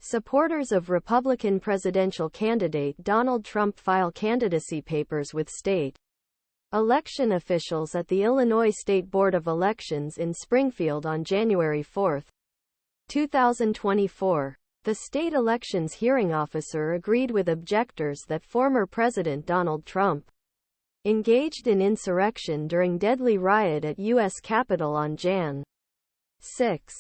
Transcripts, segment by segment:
Supporters of Republican presidential candidate Donald Trump file candidacy papers with state election officials at the Illinois State Board of Elections in Springfield on January 4, 2024. The state elections hearing officer agreed with objectors that former President Donald Trump engaged in insurrection during deadly riot at U.S. Capitol on Jan. 6,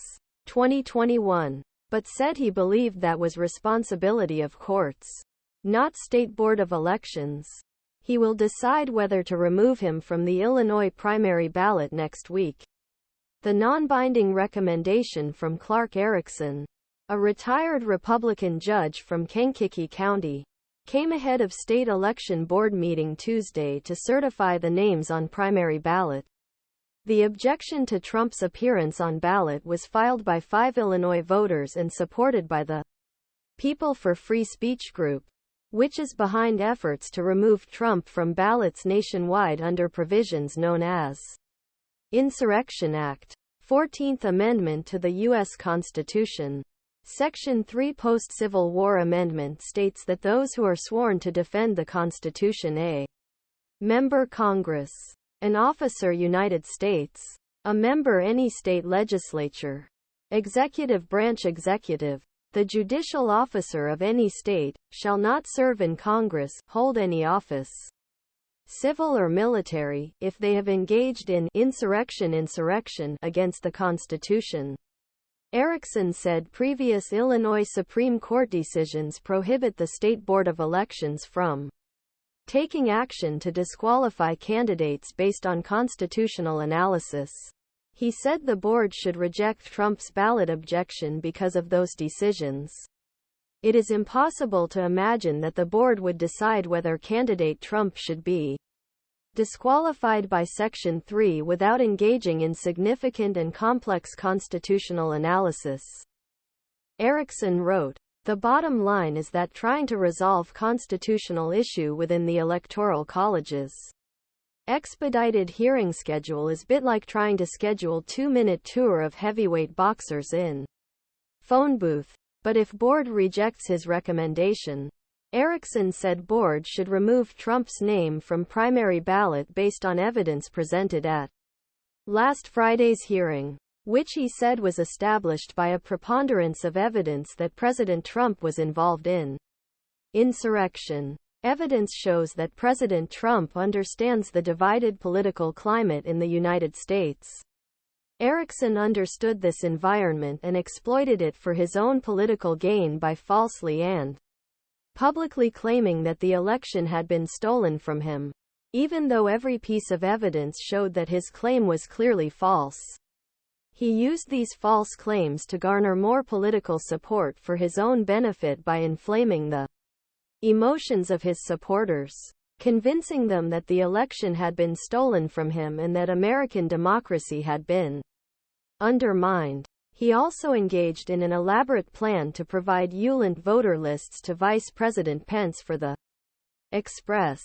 2021, but said he believed that was responsibility of courts, not State Board of Elections. He will decide whether to remove him from the Illinois primary ballot next week. The non-binding recommendation from Clark Erickson, a retired Republican judge from Kankakee County, came ahead of state election board meeting Tuesday to certify the names on primary ballot. The objection to Trump's appearance on ballot was filed by 5 Illinois voters and supported by the People for Free Speech group, which is behind efforts to remove Trump from ballots nationwide under provisions known as Insurrection Act, 14th Amendment to the U.S. Constitution. Section 3 post-Civil War amendment states that those who are sworn to defend the Constitution, a member Congress, an officer United States, a member any state legislature, executive branch executive, the judicial officer of any state, shall not serve in Congress, hold any office, civil or military, if they have engaged in insurrection against the Constitution. Erickson said previous Illinois Supreme Court decisions prohibit the State Board of Elections from taking action to disqualify candidates based on constitutional analysis. He said the board should reject Trump's ballot objection because of those decisions. It is impossible to imagine that the board would decide whether candidate Trump should be disqualified by Section 3 without engaging in significant and complex constitutional analysis. Erickson wrote, "The bottom line is that trying to resolve constitutional issue within the electoral college's expedited hearing schedule is bit like trying to schedule 2-minute tour of heavyweight boxers in phone booth. But if board rejects his recommendation," Erickson said board should remove Trump's name from primary ballot based on evidence presented at last Friday's hearing, which he said was established by a preponderance of evidence that President Trump was involved in insurrection. Evidence shows that President Trump understands the divided political climate in the United States. Erickson understood this environment and exploited it for his own political gain by falsely and publicly claiming that the election had been stolen from him, even though every piece of evidence showed that his claim was clearly false. He used these false claims to garner more political support for his own benefit by inflaming the emotions of his supporters, convincing them that the election had been stolen from him and that American democracy had been undermined. He also engaged in an elaborate plan to provide ulent voter lists to Vice President Pence for the express